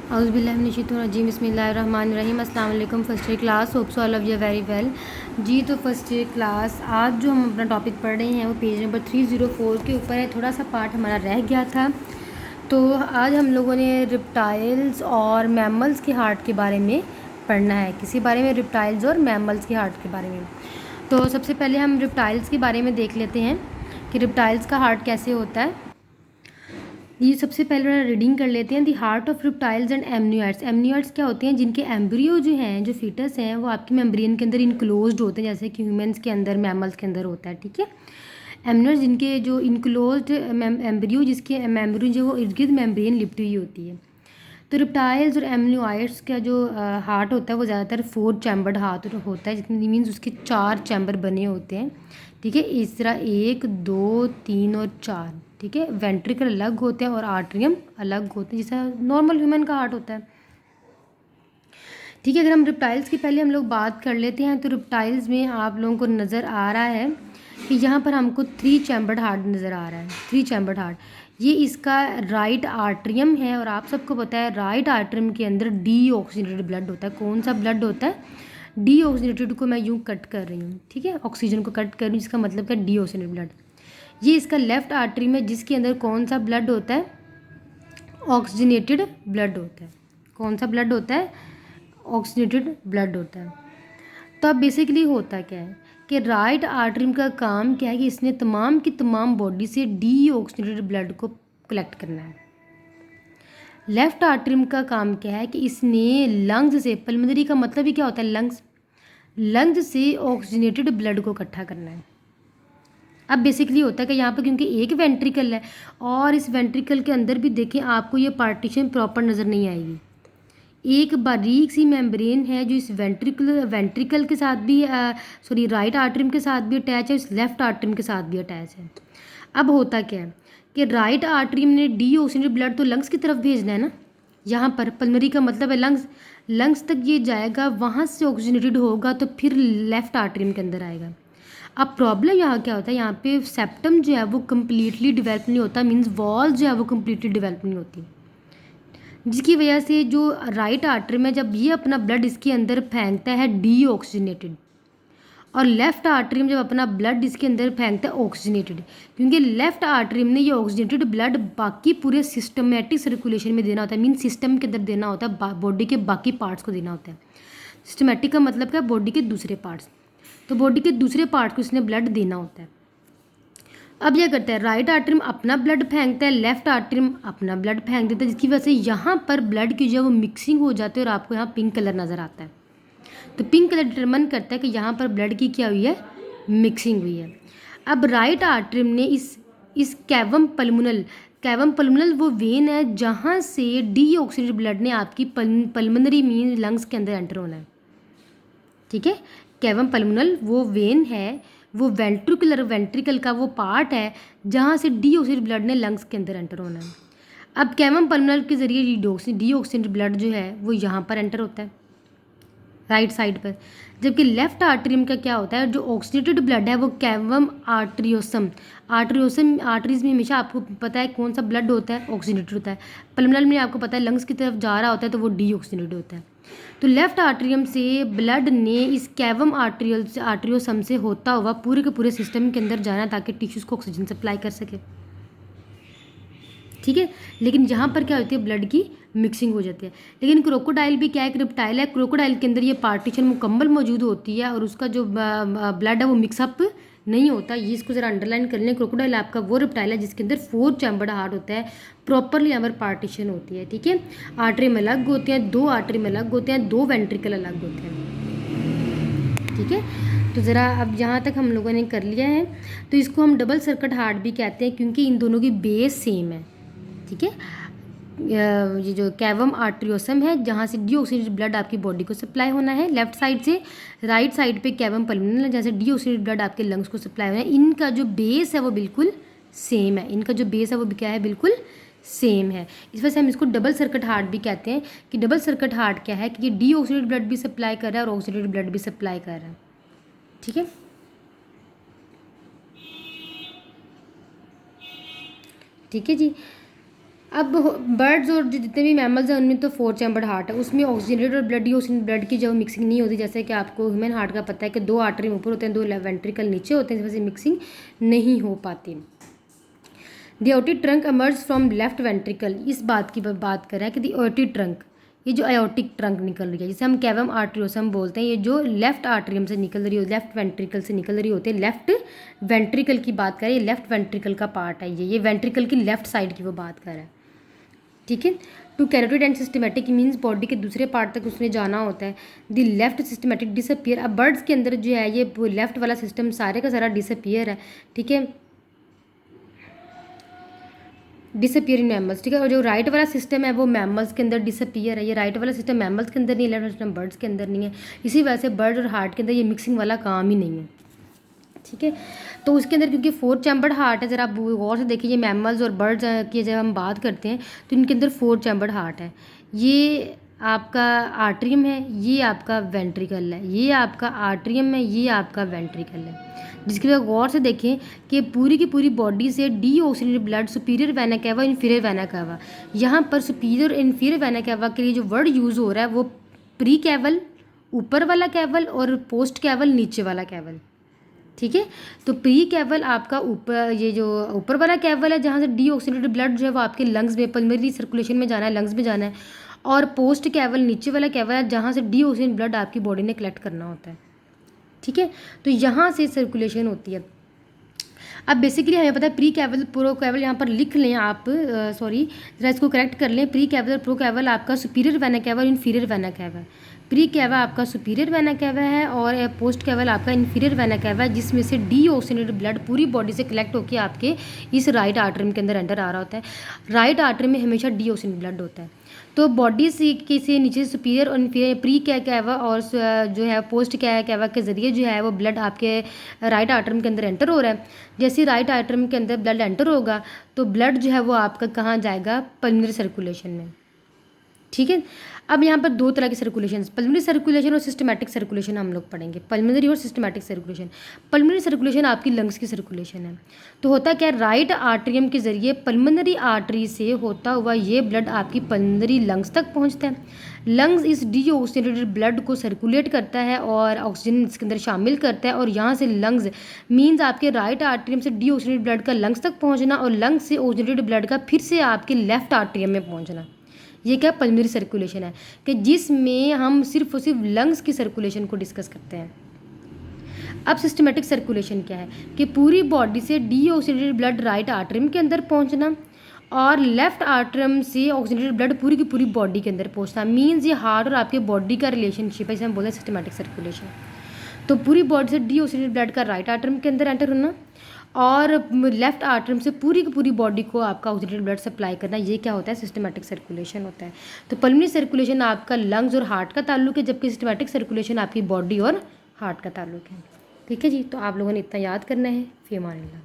औज़ुबिल्लाहिमिनश्शैतानिर्रजीम बिस्मिल्लाहिर्रहमानिर्रहीम। अस्सलाम वालेकुम first year class, hope so all of you very well. जी तो फर्स्ट ईयर क्लास आज जो हम अपना टॉपिक पढ़ रहे हैं वो पेज नंबर 304 के ऊपर है। थोड़ा सा पार्ट हमारा रह गया था, तो आज हम लोगों ने रिप्टाइल्स और मैमल्स के हार्ट के बारे में पढ़ना है। किसी बारे में? रिप्टाइल्स और मैमल्स के हार्ट के बारे में। तो सबसे पहले हम रिप्टाइल्स के बारे में देख लेते हैं कि रिप्टाइल्स का हार्ट कैसे होता है। ये सबसे पहले रीडिंग कर लेते हैं। The heart of reptiles and amniotes. Amniotes क्या होते हैं? जिनके एम्ब्रियो जो हैं, जो फीटस हैं, वो आपकी मेम्ब्रेन के अंदर इनक्लोज्ड होते हैं, जैसे कि ह्यूमंस के अंदर, मैमल्स के अंदर होता है। ठीक है, एमनियोइड्स जिनके जो इनक्लोज्ड एम्ब्रियो, जिसके मेम्ब्रेन जो वो इर्द गिर्द मेम्ब्रेन लिपटी हुई होती है। तो रिप्टाइल्स और एमनियोइड्स का जो हार्ट होता है वो ज़्यादातर 4 चैम्बर्ड हार्ट होता है, जिसमें मीन्स उसके 4 चैम्बर बने होते हैं। ठीक है, इस तरह 1, 2, 3 और 4। ठीक है, वेंट्रिकल अलग होते हैं और आर्ट्रियम अलग होते हैं, जैसा नॉर्मल ह्यूमन का हार्ट होता है। ठीक है, अगर हम रिप्टाइल्स की पहले हम लोग बात कर लेते हैं, तो रिप्टाइल्स में आप लोगों को नज़र आ रहा है कि यहाँ पर हमको 3 चैम्बर्ड हार्ट नज़र आ रहा है। 3 चैम्बर्ड हार्ट, ये इसका राइट आर्ट्रियम है। और आप सबको पता है राइट आर्ट्रियम के अंदर डीऑक्सीजनेटेड ब्लड होता है। कौन सा ब्लड होता है? डीऑक्सीजनेटेड को मैं यूँ कट कर रही हूँ, ठीक है, ऑक्सीजन को कट कर रही हूँ, जिसका मतलब क्या? Deoxygenated blood. ये इसका लेफ्ट आर्टरी में, जिसके अंदर कौन सा ब्लड होता है? ऑक्सीजनेटेड ब्लड होता है। कौन सा ब्लड होता है? ऑक्सीजनेटेड ब्लड होता है। तो अब बेसिकली होता क्या है कि राइट आर्टरी का काम क्या है कि इसने तमाम की तमाम बॉडी से डीऑक्सीजनेटेड ब्लड को कलेक्ट करना है। लेफ्ट आर्टरी का काम क्या है कि इसने लंग्स से, पल्मोनरी का मतलब ही क्या होता है? लंग्स। लंग्स से ऑक्सीजनेटेड ब्लड को इकट्ठा करना है। अब बेसिकली होता है कि यहाँ पर क्योंकि एक वेंट्रिकल है और इस वेंट्रिकल के अंदर भी देखें आपको ये पार्टीशन प्रॉपर नज़र नहीं आएगी। एक बारीक सी मेम्ब्रेन है जो इस वेंट्रिकल के साथ भी राइट आर्टरी के साथ भी अटैच है, इस लेफ्ट आर्टरी के साथ भी अटैच है। अब होता क्या है कि राइट आर्टरी ने डीऑक्सीजनेटेड ब्लड तो लंग्स की तरफ भेजना है ना, यहाँ पर पल्मोनरी का मतलब है लंग्स। लंग्स तक ये जाएगा, वहाँ से ऑक्सीजनेटेड होगा तो फिर लेफ्ट आर्टरी के अंदर आएगा। अब प्रॉब्लम यहाँ क्या होता है, यहाँ पे सेप्टम जो है वो कम्प्लीटली डिवेल्प नहीं होता, मीन्स वॉल जो है वो कम्प्लीटली डिवेल्प नहीं होती, जिसकी वजह से जो राइट आर्टरी में जब ये अपना ब्लड इसके अंदर फेंकता है डीऑक्सीजनेटेड, और लेफ्ट आर्टरी में जब अपना ब्लड इसके अंदर फेंकता है ऑक्सीजनेटेड, क्योंकि लेफ्ट आर्टरी में ये ऑक्सीजनेटेड ब्लड बाकी पूरे सिस्टमेटिक सर्कुलेशन में देना होता है, मीन सिस्टम के अंदर देना होता है, बॉडी के बाकी पार्ट्स को देना होता है। सिस्टमेटिक का मतलब क्या? बॉडी के दूसरे पार्ट्स। तो बॉडी के दूसरे पार्ट को इसने ब्लड देना होता है। अब यह करता है, राइट आर्टरी अपना ब्लड फेंकता है, लेफ्ट आर्टरी अपना ब्लड फेंक देता है, जिसकी वजह से यहाँ पर ब्लड की जो है वो मिक्सिंग हो जाती है और आपको यहाँ पिंक कलर नज़र आता है। तो पिंक कलर डिटरमाइन करता है कि यहाँ पर ब्लड की क्या हुई है? मिक्सिंग हुई है। अब राइट आर्टरी ने इस कैवम पल्मोनल वो वेन है जहाँ से डीऑक्सीजनेटेड ब्लड ने आपकी पल्मोनरी मीन लंग्स के अंदर एंटर होना है। ठीक है, कैवम पल्मोनल वो वेन है, वो वेंट्रिकल का वो पार्ट है जहाँ से डीऑक्सीजनेटेड ब्लड ने लंग्स के अंदर एंटर होना है। अब कैवम पल्मोनल के जरिए डीऑक्सीजनेटेड ब्लड जो है वो यहाँ पर एंटर होता है राइट साइड पर, जबकि लेफ्ट आर्टरी का क्या होता है? जो ऑक्सीजनेटेड ब्लड है वो कैवम आर्टरीज में हमेशा आपको पता है कौन सा ब्लड होता है? ऑक्सीजनेटेड होता है। पल्मोनल में आपको पता है लंग्स की तरफ जा रहा होता है तो वो डीऑक्सीजनेटेड होता है। तो लेफ्ट आर्ट्रियम से ब्लड ने इस कैवम आर्ट्रियोसम से होता हुआ पूरे के पूरे सिस्टम के अंदर जाना ताकि टिश्यूज़ को ऑक्सीजन सप्लाई कर सके। ठीक है, लेकिन यहाँ पर क्या होती है? ब्लड की मिक्सिंग हो जाती है। लेकिन क्रोकोडाइल भी क्या है? एक रिप्टाइल है। क्रोकोडाइल के अंदर ये पार्टीशन मुकम्मल मौजूद होती है और उसका जो ब्लड है वो मिक्सअप नहीं होता। ये इसको ज़रा अंडरलाइन कर लें। क्रोकोडाइल आपका वो रिप्टाइल है जिसके अंदर 4 चैम्बर्ड हार्ट होता है, प्रॉपरली यहाँ पर पार्टीशन होती है। ठीक है, आर्टरी में अलग होते हैं, 2 आर्टरी में अलग होते हैं, 2 वेंट्रिकल अलग होते हैं। ठीक है, तो ज़रा अब यहाँ तक हम लोगों ने कर लिया है। तो इसको हम डबल सर्किट हार्ट भी कहते हैं क्योंकि इन दोनों की बेस सेम है। ठीक है, ये जो कैवम आर्ट्रियोसम है जहाँ से डीऑक्सीजनेटेड ब्लड आपकी बॉडी को सप्लाई होना है लेफ्ट साइड से, राइट साइड पे कैवम पल्मोनल है जहाँ से डीऑक्सीजनेटेड ब्लड आपके लंग्स को सप्लाई होना है। इनका जो बेस है वो बिल्कुल सेम है। इनका जो बेस है वो क्या है? बिल्कुल सेम है। इस वजह से हम इसको डबल सर्किट हार्ट भी कहते हैं कि डबल सर्किट हार्ट क्या है कि ये डीऑक्सीजनेटेड ब्लड भी सप्लाई कर रहा है और ऑक्सीजनेटेड ब्लड भी सप्लाई कर रहा है। ठीक है, ठीक है जी। अब बर्ड्स और जितने भी मैमल्स हैं उनमें तो 4 चैम्बर्ड हार्ट है, उसमें ऑक्सीजनेटेड और ब्लड की जो मिक्सिंग नहीं होती, जैसे कि आपको ह्यूमन हार्ट का पता है कि 2 आर्टरी ऊपर होते हैं, 2 वेंट्रिकल नीचे होते हैं, इस वजह से मिक्सिंग नहीं हो पाती। The aortic trunk emerge from left ventricle, इस बात की बात कर रहा है कि द एओर्टिक ट्रंक, ये जो एओर्टिक ट्रंक निकल रही है जिसे हम कैवम आर्टरियोसम बोलते हैं, ये जो लेफ्ट आर्टरियम से निकल रही हो, लेफ्ट वेंट्रिकल से निकल रही होती है, लेफ्ट वेंट्रिकल की बात करें, लेफ्ट वेंट्रिकल का पार्ट है ये वेंट्रिकल की लेफ्ट साइड की वो बात कर रहा है, ठीक है। To carotid and systematic means body के दूसरे पार्ट तक उसने जाना होता है। द लेफ्ट सिस्टमेटिक डिसअपियर, अब बर्ड्स के अंदर जो है ये लेफ्ट वाला सिस्टम सारे का सारा डिसअपियर है, ठीक है, डिसअपियर इन मैमल्स, ठीक है। और जो राइट वाला सिस्टम है वो मैमल्स के अंदर डिसअपियर है, ये राइट वाला सिस्टम मैमल्स के अंदर नहीं है, लेफ्ट सिस्टम बर्ड्स के अंदर नहीं है, इसी वजह से बर्ड और हार्ट के अंदर ये मिक्सिंग वाला काम ही नहीं है, ठीक है। तो उसके अंदर क्योंकि 4 चैम्बर्ड हार्ट है, ज़रा आप गौर से देखिए, ये मैमल्स और बर्ड्स की जब हम बात करते हैं तो इनके अंदर 4 चैम्बर्ड हार्ट है, ये आपका आर्ट्रियम है, ये आपका वेंट्रिकल है, ये आपका आर्ट्रियम है, ये आपका वेंट्रिकल है, जिसकी वजह गौर से देखें कि पूरी की पूरी बॉडी से deoxygenated blood superior vena cava, inferior vena cava, यहाँ पर सुपीरियर इन्फीरियर वेना कैवा के लिए जो वर्ड यूज़ हो रहा है वो प्री कैवल ऊपर वाला कैवल और पोस्ट कैवल नीचे वाला कैवल, ठीक है। तो प्री कैवल आपका ऊपर, ये जो ऊपर वाला कैवल है जहाँ से डीऑक्सीजनेटेड ब्लड जो है वो आपके लंग्स में पल्मोनरी सर्कुलेशन में जाना है, लंग्स में जाना है, और पोस्ट कैवल नीचे वाला कैवल है जहाँ से डीऑक्सीजन ब्लड आपकी बॉडी ने कलेक्ट करना होता है, ठीक है। तो यहाँ से सर्कुलेशन होती है। अब बेसिकली हमें पता है प्री कैवल प्रो कैवल, यहाँ पर लिख लें आप, सॉरी जरा इसको करेक्ट कर लें, प्री कैवल प्रो कैवल आपका superior vena cava, inferior vena cava, pre cava आपका सुपीरियर वेना कैवा है और पोस्ट कैवल आपका इन्फीरियर वेना कैवा है, जिसमें से डीऑक्सीजनेटेड ब्लड पूरी बॉडी से कलेक्ट होकर आपके इस राइट आर्टरी के अंदर एंटर आ रहा होता है। राइट आर्टरी में हमेशा डीऑक्सीजनेटेड ब्लड होता है। तो बॉडी से नीचे सुपीरियर और इन्फीरियर प्री कैवा और जो है पोस्ट कैवा के ज़रिए जो है वो ब्लड आपके राइट आर्टरी के अंदर एंटर हो रहा है। जैसे राइट आर्टरी के अंदर ब्लड एंटर होगा तो ब्लड जो है वो आपका कहाँ जाएगा, पल्मोनरी सर्कुलेशन में, ठीक है। अब यहाँ पर 2 तरह के सर्कुलेशन, पल्मोनरी सर्कुलेशन और सिस्टमैटिक सर्कुलेशन हम लोग पढ़ेंगे, पल्मोनरी और सिस्टमैटिक सर्कुलेशन। पल्मोनरी सर्कुलेशन आपकी लंग्स की सर्कुलेशन है। तो होता क्या, राइट आर्टरियम के ज़रिए पल्मोनरी आर्टरी से होता हुआ ये ब्लड आपकी पल्मोनरी लंग्स तक पहुँचता है। लंग्स इस डीऑक्सीजनेटेड ब्लड को सर्कुलेट करता है और ऑक्सीजन इसके अंदर शामिल करता है, और यहाँ से लंग्स मीन्स आपके राइट आर्टरियम से डीऑक्सीजनेटेड ब्लड का लंग्स तक पहुँचना और लंग्स से ऑक्सीजनेटेड ब्लड का फिर से आपके लेफ्ट आर्टरियम में पहुँचना। ये क्या पल्मोनरी सर्कुलेशन है, कि जिसमें हम सिर्फ और सिर्फ लंग्स की सर्कुलेशन को डिस्कस करते हैं। अब सिस्टमेटिक सर्कुलेशन क्या है, कि पूरी बॉडी से डीऑक्सीजनेटेड ब्लड राइट आर्टरियम के अंदर पहुंचना और लेफ्ट आर्टरियम से ऑक्सीजनेटेड ब्लड पूरी की पूरी बॉडी के अंदर पहुंचना। मीन्स ये हार्ट और आपके बॉडी का रिलेशनशिप है, इसे हम बोलते हैं सिस्टमेटिक सर्कुलेशन। तो पूरी बॉडी से डीऑक्सीजनेटेड ब्लड का राइट आर्टरियम के अंदर एंटर होना और लेफ्ट आर्टरियम से पूरी की पूरी बॉडी को आपका ऑक्सीजनेटेड ब्लड सप्लाई करना, ये क्या होता है, सिस्टमेटिक सर्कुलेशन होता है। तो पल्मोनरी सर्कुलेशन आपका लंग्स और हार्ट का ताल्लुक है, जबकि सिस्टमेटिक सर्कुलेशन आपकी बॉडी और हार्ट का ताल्लुक है, ठीक है जी। तो आप लोगों ने इतना याद करना है। फी अमान अल्लाह।